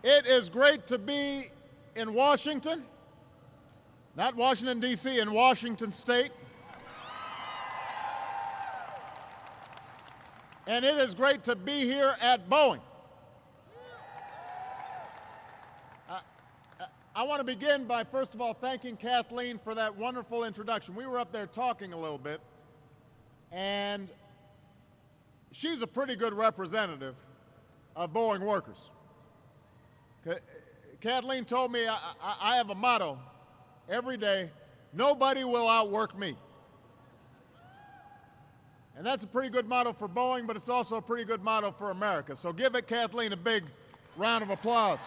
It is great to be in Washington, not Washington, D.C., in Washington State. And it is great to be here at Boeing. I want to begin by, first of all, thanking Kathleen for that wonderful introduction. We were up there talking a little bit, and she's a pretty good representative of Boeing workers. Kathleen told me I have a motto every day: nobody will outwork me. And that's a pretty good motto for Boeing, but it's also a pretty good motto for America. So give it, Kathleen, a big round of applause.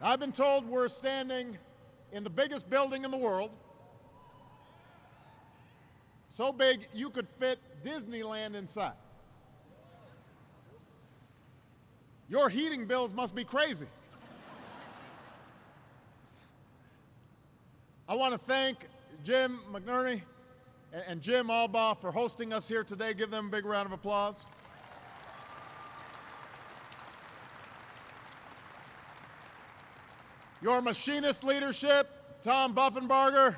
I've been told we're standing in the biggest building in the world, so big you could fit Disneyland inside. Your heating bills must be crazy. I want to thank Jim McNerney and Jim Albaugh for hosting us here today. Give them a big round of applause. Your machinist leadership, Tom Buffenbarger,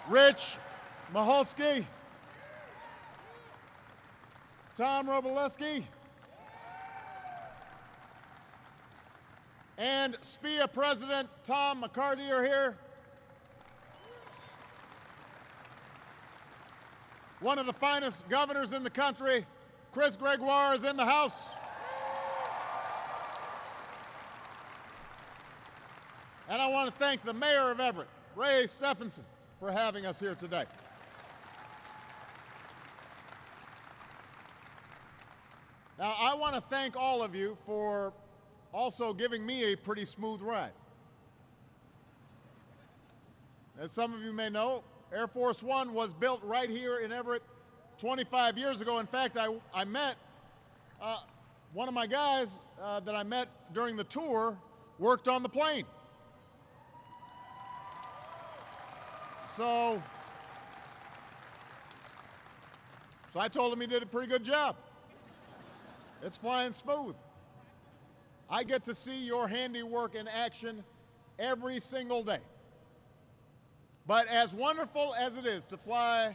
Rich Maholsky, Tom Roboleski, and SPIA President Tom McCarty are here. One of the finest governors in the country, Chris Gregoire, is in the house. And I want to thank the mayor of Everett, Ray Stephenson, for having us here today. Now, I want to thank all of you for also giving me a pretty smooth ride. As some of you may know, Air Force One was built right here in Everett 25 years ago. In fact, I met one of my guys that I met during the tour worked on the plane. So I told him he did a pretty good job. It's flying smooth. I get to see your handiwork in action every single day. But as wonderful as it is to fly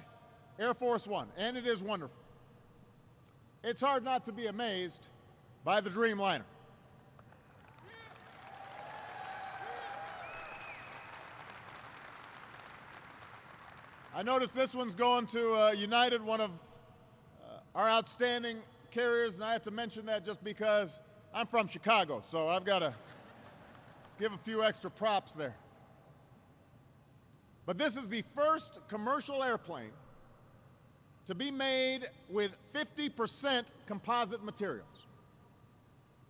Air Force One, and it is wonderful, it's hard not to be amazed by the Dreamliner. I noticed this one's going to United, one of our outstanding carriers, and I have to mention that just because I'm from Chicago, so I've got to give a few extra props there. But this is the first commercial airplane to be made with 50% composite materials.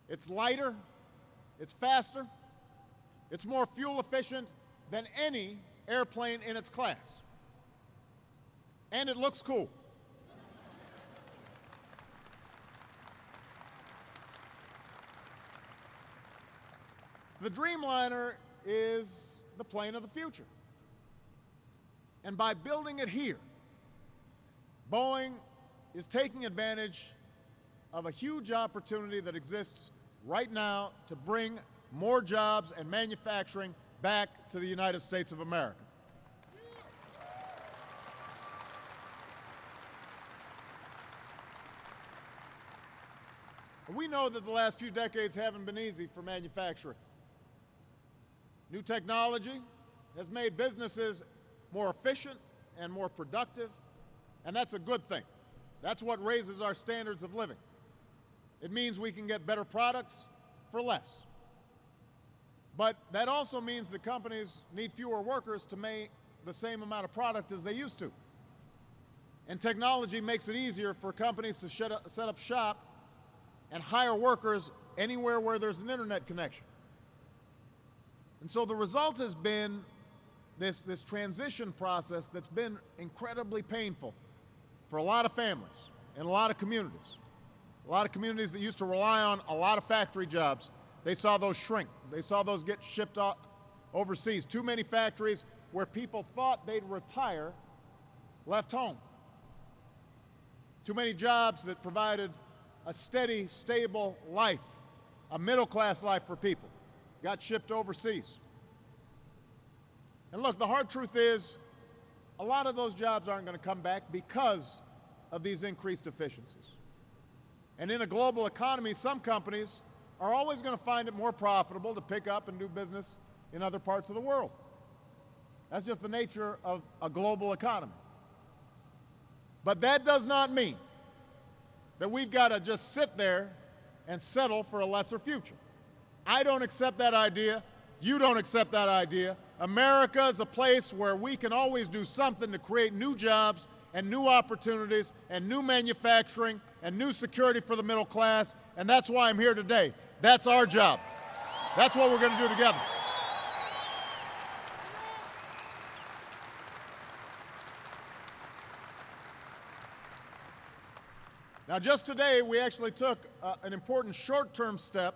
It's lighter, it's faster, it's more fuel efficient than any airplane in its class. And it looks cool. The Dreamliner is the plane of the future. And by building it here, Boeing is taking advantage of a huge opportunity that exists right now to bring more jobs and manufacturing back to the United States of America. We know that the last few decades haven't been easy for manufacturing. New technology has made businesses more efficient and more productive, and that's a good thing. That's what raises our standards of living. It means we can get better products for less. But that also means that companies need fewer workers to make the same amount of product as they used to. And technology makes it easier for companies to set up shop and hire workers anywhere where there's an internet connection. And so the result has been this transition process that's been incredibly painful for a lot of families and a lot of communities. A lot of communities that used to rely on a lot of factory jobs, they saw those shrink. They saw those get shipped overseas. Too many factories where people thought they'd retire left home. Too many jobs that provided a steady, stable life, a middle-class life for people, got shipped overseas. And look, the hard truth is, a lot of those jobs aren't going to come back because of these increased efficiencies. And in a global economy, some companies are always going to find it more profitable to pick up and do business in other parts of the world. That's just the nature of a global economy. But that does not mean that we've got to just sit there and settle for a lesser future. I don't accept that idea. You don't accept that idea. America is a place where we can always do something to create new jobs and new opportunities and new manufacturing and new security for the middle class, and that's why I'm here today. That's our job. That's what we're going to do together. Now, just today, we actually took an important short-term step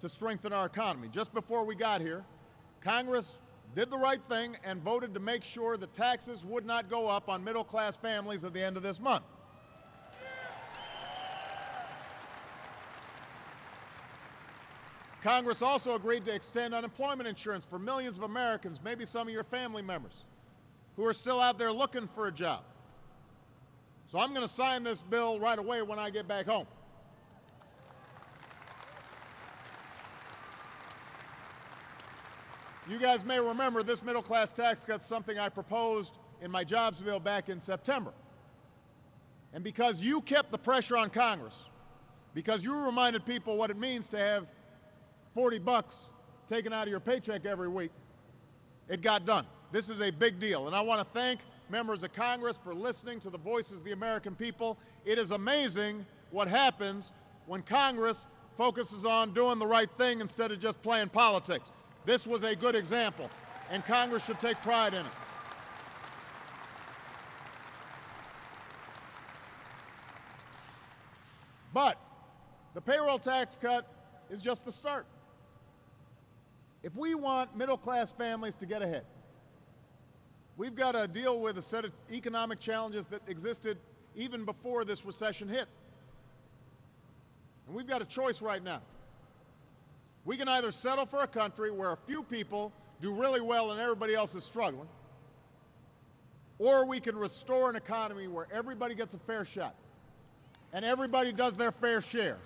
to strengthen our economy. Just before we got here, Congress did the right thing and voted to make sure that taxes would not go up on middle-class families at the end of this month. Congress also agreed to extend unemployment insurance for millions of Americans, maybe some of your family members, who are still out there looking for a job. So I'm going to sign this bill right away when I get back home. You guys may remember this middle-class tax cut's something I proposed in my jobs bill back in September. And because you kept the pressure on Congress, because you reminded people what it means to have $40 taken out of your paycheck every week, it got done. This is a big deal, and I want to thank members of Congress for listening to the voices of the American people. It is amazing what happens when Congress focuses on doing the right thing instead of just playing politics. This was a good example, and Congress should take pride in it. But the payroll tax cut is just the start. If we want middle-class families to get ahead, we've got to deal with a set of economic challenges that existed even before this recession hit. And we've got a choice right now. We can either settle for a country where a few people do really well and everybody else is struggling, or we can restore an economy where everybody gets a fair shot, and everybody does their fair share,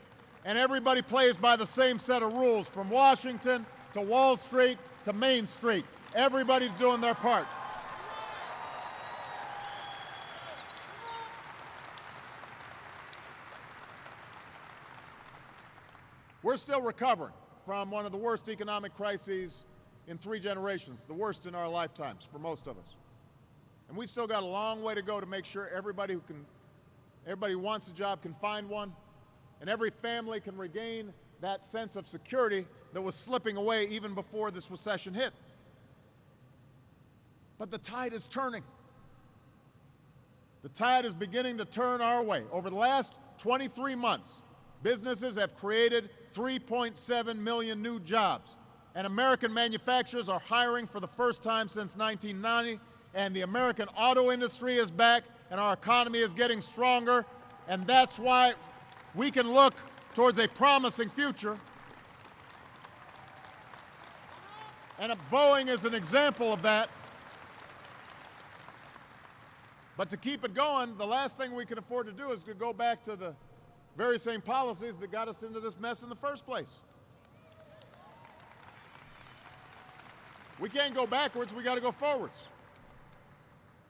and everybody plays by the same set of rules from Washington to Wall Street to Main Street. Everybody's doing their part. We're still recovering from one of the worst economic crises in 3 generations, the worst in our lifetimes for most of us. And we've still got a long way to go to make sure everybody who wants a job can find one, and every family can regain that sense of security that was slipping away even before this recession hit. But the tide is turning. The tide is beginning to turn our way. Over the last 23 months, businesses have created 3.7 million new jobs, and American manufacturers are hiring for the first time since 1990, and the American auto industry is back, and our economy is getting stronger, and that's why we can look towards a promising future. And Boeing is an example of that. But to keep it going, the last thing we can afford to do is to go back to the very same policies that got us into this mess in the first place. We can't go backwards, we got to go forwards.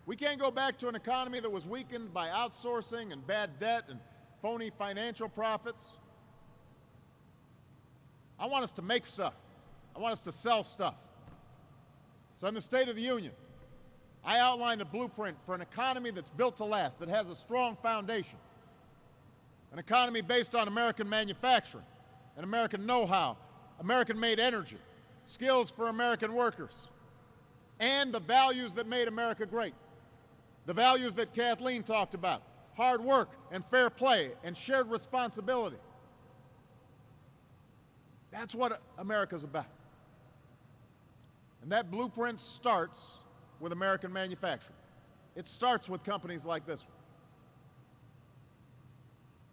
We can't go back to an economy that was weakened by outsourcing and bad debt and phony financial profits. I want us to make stuff. I want us to sell stuff. So in the State of the Union, I outlined a blueprint for an economy that's built to last, that has a strong foundation. An economy based on American manufacturing and American know-how, American-made energy, skills for American workers, and the values that made America great. The values that Kathleen talked about: hard work and fair play and shared responsibility. That's what America's about. And that blueprint starts with American manufacturing. it starts with companies like this one.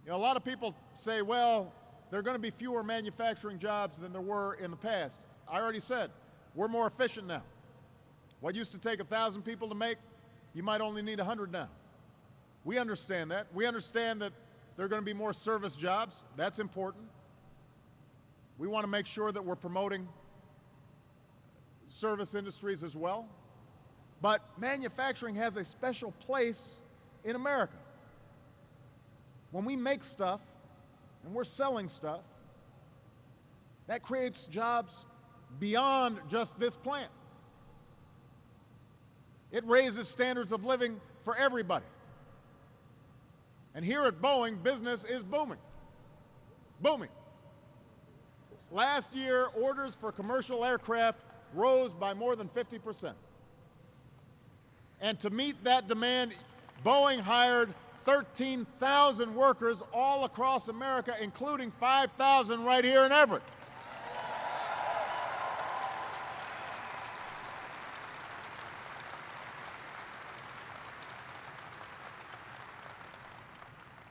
You know, a lot of people say, well, there are going to be fewer manufacturing jobs than there were in the past. I already said, we're more efficient now. What used to take 1,000 people to make, you might only need 100 now. We understand that. We understand that there are going to be more service jobs. That's important. We want to make sure that we're promoting service industries as well. But manufacturing has a special place in America. When we make stuff and we're selling stuff, that creates jobs beyond just this plant. It raises standards of living for everybody. And here at Boeing, business is booming. Booming. Last year, orders for commercial aircraft rose by more than 50%. And to meet that demand, Boeing hired 13,000 workers all across America, including 5,000 right here in Everett.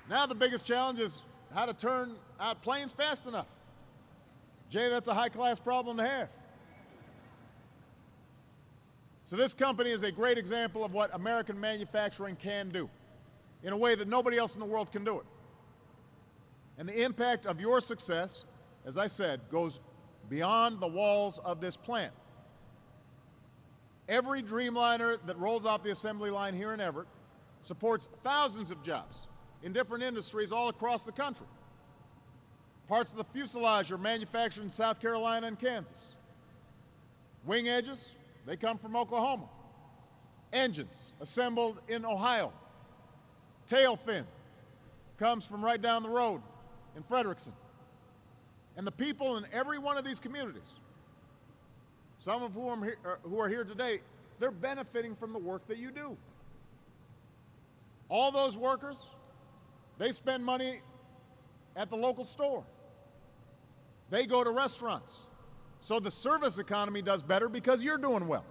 Now the biggest challenge is how to turn out planes fast enough. Jay, that's a high-class problem to have. So this company is a great example of what American manufacturing can do in a way that nobody else in the world can do it. And the impact of your success, as I said, goes beyond the walls of this plant. Every Dreamliner that rolls off the assembly line here in Everett supports thousands of jobs in different industries all across the country. Parts of the fuselage are manufactured in South Carolina and Kansas. Wing edges, they come from Oklahoma. Engines assembled in Ohio. Tail fin comes from right down the road in Frederickson. And the people in every one of these communities, some of whom who are here today, they're benefiting from the work that you do. All those workers, they spend money at the local store. They go to restaurants. So the service economy does better because you're doing well.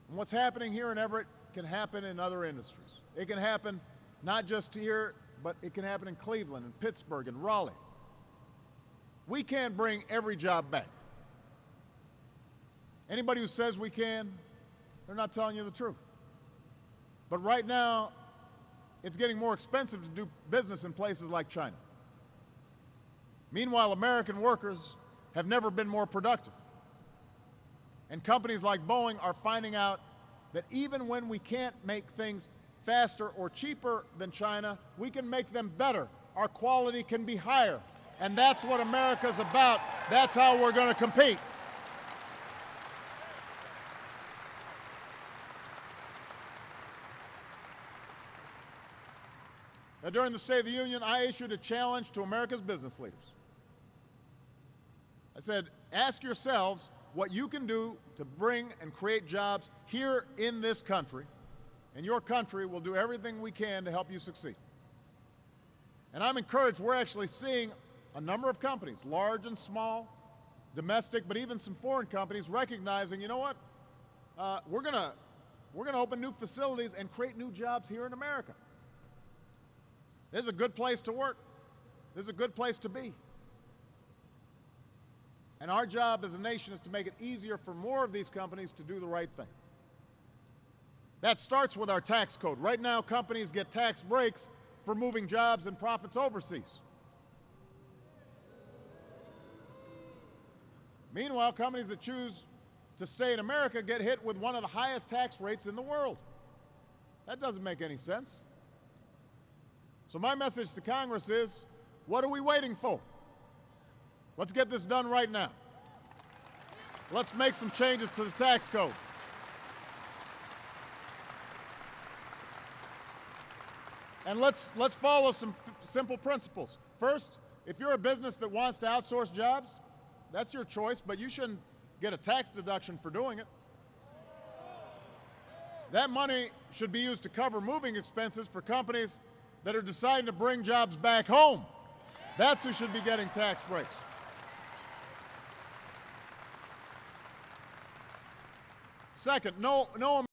And what's happening here in Everett can happen in other industries. It can happen not just here, but it can happen in Cleveland and Pittsburgh and Raleigh. We can't bring every job back. Anybody who says we can, they're not telling you the truth. But right now, it's getting more expensive to do business in places like China. Meanwhile, American workers have never been more productive. And companies like Boeing are finding out that even when we can't make things faster or cheaper than China, we can make them better. Our quality can be higher. And that's what America's about. That's how we're going to compete. Now, during the State of the Union, I issued a challenge to America's business leaders. I said, ask yourselves what you can do to bring and create jobs here in this country, and your country will do everything we can to help you succeed. And I'm encouraged. We're actually seeing a number of companies, large and small, domestic, but even some foreign companies, recognizing, you know what, we're going to open new facilities and create new jobs here in America. This is a good place to work. This is a good place to be. And our job as a nation is to make it easier for more of these companies to do the right thing. That starts with our tax code. Right now, companies get tax breaks for moving jobs and profits overseas. Meanwhile, companies that choose to stay in America get hit with one of the highest tax rates in the world. That doesn't make any sense. So my message to Congress is, what are we waiting for? Let's get this done right now. Let's make some changes to the tax code. And let's follow some simple principles. First, if you're a business that wants to outsource jobs, that's your choice, but you shouldn't get a tax deduction for doing it. That money should be used to cover moving expenses for companies that are deciding to bring jobs back home. That's who should be getting tax breaks. Second, no